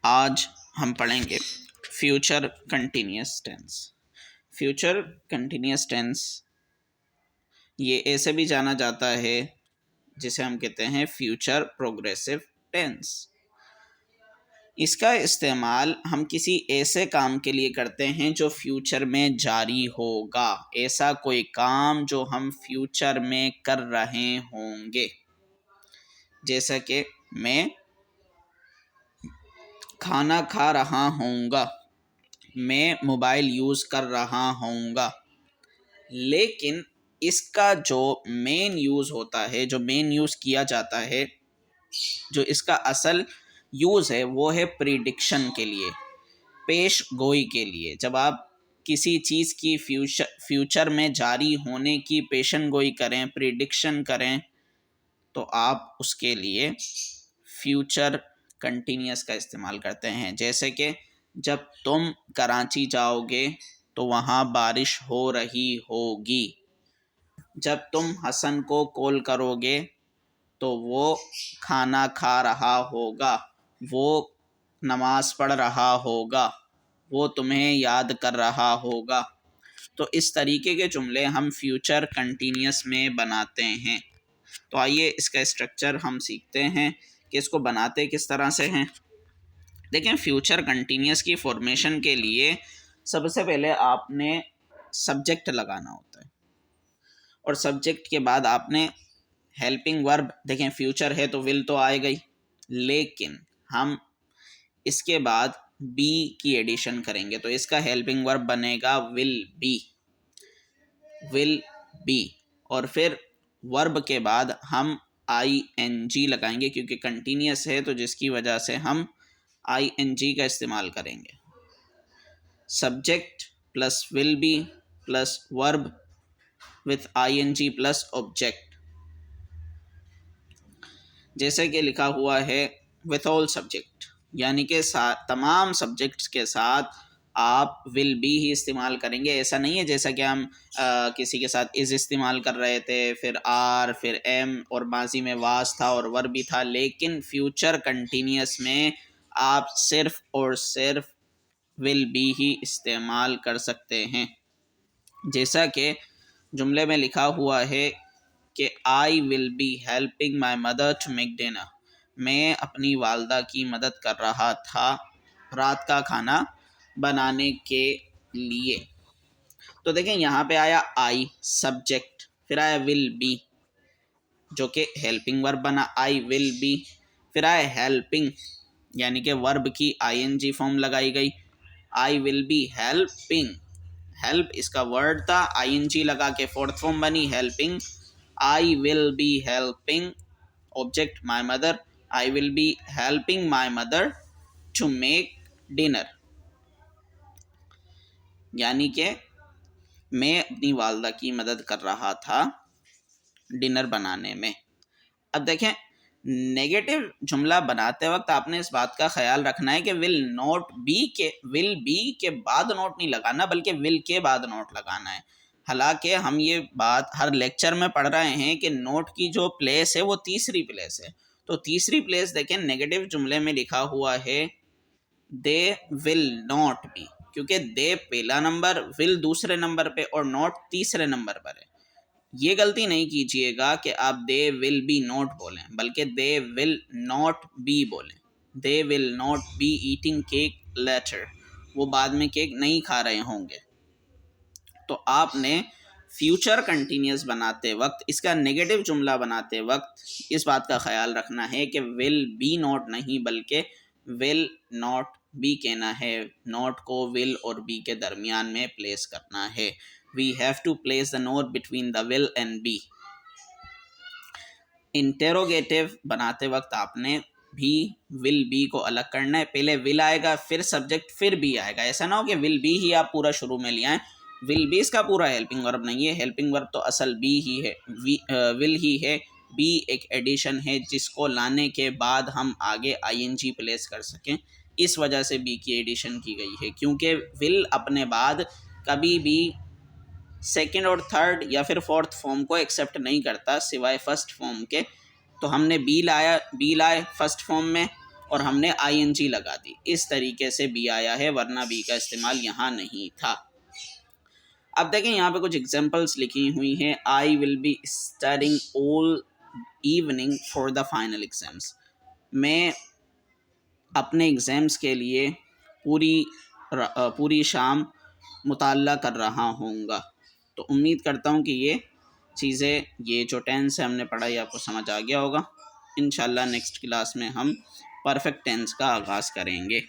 आज हम पढ़ेंगे future continuous tense. Future continuous tense ये ऐसे भी जाना जाता है जिसे हम कहते हैं फ्यूचर प्रोग्रेसिव टेंस। इसका इस्तेमाल हम किसी ऐसे काम के लिए करते हैं जो फ्यूचर में जारी होगा, ऐसा कोई काम जो हम फ्यूचर में कर रहे होंगे। जैसा कि मैं खाना खा रहा होऊंगा, मैं मोबाइल यूज़ कर रहा होऊंगा। लेकिन इसका जो मेन यूज़ होता है, जो मेन यूज़ किया जाता है, जो इसका असल यूज़ है वो है प्रिडिक्शन के लिए, पेश गोई के लिए। जब आप किसी चीज़ की फ्यूचर में जारी होने की पेशन गोई करें, प्रिडिक्शन करें, तो आप उसके लिए फ्यूचर कंटिन्यूस का इस्तेमाल करते हैं। जैसे कि जब तुम कराची जाओगे तो वहाँ बारिश हो रही होगी। जब तुम हसन को कॉल करोगे तो वो खाना खा रहा होगा, वो नमाज पढ़ रहा होगा, वो तुम्हें याद कर रहा होगा। तो इस तरीके के जुमले हम फ्यूचर कंटिन्यूस में बनाते हैं। तो आइए इसका स्ट्रक्चर हम सीखते हैं कि इसको बनाते किस तरह से हैं। देखें, फ्यूचर कंटिन्यूस की फॉर्मेशन के लिए सबसे पहले आपने सब्जेक्ट लगाना होता है, और सब्जेक्ट के बाद आपने हेल्पिंग वर्ब। देखें, फ्यूचर है तो विल तो आएगा ही, लेकिन हम इसके बाद बी की एडिशन करेंगे तो इसका हेल्पिंग वर्ब बनेगा विल बी, विल बी। और फिर वर्ब के बाद हम ING लगाएंगे, क्योंकि कंटिन्यूस है तो जिसकी वजह से हम ING का इस्तेमाल करेंगे। Subject plus will be plus verb with ING plus object, जैसे कि लिखा हुआ है विथ ऑल सब्जेक्ट, यानी कि तमाम सब्जेक्ट्स के साथ आप विल बी ही इस्तेमाल करेंगे। ऐसा नहीं है जैसा कि हम किसी के साथ इज़ इस्तेमाल कर रहे थे, फिर आर, फिर एम, और माजी में वास था और वर्ब भी था। लेकिन फ्यूचर कंटिन्यूस में आप सिर्फ और सिर्फ विल बी ही इस्तेमाल कर सकते हैं। जैसा कि जुमले में लिखा हुआ है कि I will be helping my mother to make dinner, मैं अपनी वालदा की मदद कर रहा था रात का खाना बनाने के लिए। तो देखें, यहाँ पे आया आई सब्जेक्ट, फिर आया विल बी जो कि हेल्पिंग वर्ब बना, आई विल बी। फिर आया हेल्पिंग, यानी कि वर्ब की ING फॉर्म लगाई गई, I will be helping. Help इसका वर्ड था, ING लगा के फोर्थ फॉर्म बनी helping. I will be helping, object my mother, I will be helping my mother to make dinner, यानी कि मैं अपनी वालदा की मदद कर रहा था डिनर बनाने में। अब देखें, नेगेटिव जुमला बनाते वक्त आपने इस बात का ख्याल रखना है कि विल बी के बाद नोट नहीं लगाना, बल्कि विल के बाद नोट लगाना है। हालांकि हम ये बात हर लेक्चर में पढ़ रहे हैं कि नोट की जो प्लेस है वो तीसरी प्लेस है। तो तीसरी प्लेस देखें, नेगेटिव जुमले में लिखा हुआ है दे विल नॉट बी, क्योंकि दे पहला नंबर, विल दूसरे नंबर पे और नॉट तीसरे नंबर पर है। ये गलती नहीं कीजिएगा कि आप दे विल बी नॉट बोलें, बल्कि दे विल नॉट बी बोलें। They will not be eating cake later, वो बाद में केक नहीं खा रहे होंगे। तो आपने फ्यूचर कंटिन्यूस बनाते वक्त, इसका नेगेटिव जुमला बनाते वक्त इस बात का ख्याल रखना है कि विल बी नॉट नहीं, बल्कि विल नॉट बी कहना है। नॉट को विल और बी के दरमियान में प्लेस करना है। We have to place the not between the will and be. Interrogative बनाते वक्त आपने भी विल बी को अलग करना है। पहले विल आएगा, फिर सब्जेक्ट, फिर बी आएगा। ऐसा ना हो कि विल बी ही आप पूरा शुरू में ले आए। विल बी इसका पूरा हेल्पिंग वर्ब नहीं है, हेल्पिंग वर्ब तो असल बी ही है, विल ही है। बी एक एडिशन है जिसको लाने के बाद हम आगे ING प्लेस कर सकें, इस वजह से बी की एडिशन की गई है। क्योंकि विल अपने बाद कभी भी सेकंड और थर्ड या फिर फोर्थ फॉर्म को एक्सेप्ट नहीं करता सिवाय फर्स्ट फॉर्म के। तो हमने बी लाए फर्स्ट फॉर्म में, और हमने आईएनजी लगा दी, इस तरीके से बी आया है, वरना बी का इस्तेमाल यहाँ नहीं था। अब देखें यहाँ पे कुछ एग्जांपल्स लिखी हुई हैं। आई will be studying all evening for the final exams. मैं अपने एग्ज़ाम्स के लिए पूरी शाम मुताल्ला कर रहा होऊंगा। तो उम्मीद करता हूँ कि ये चीज़ें, ये जो टेंस है हमने पढ़ा, ये आपको समझ आ गया होगा। इंशाल्लाह नेक्स्ट क्लास में हम परफेक्ट टेंस का आगाज़ करेंगे।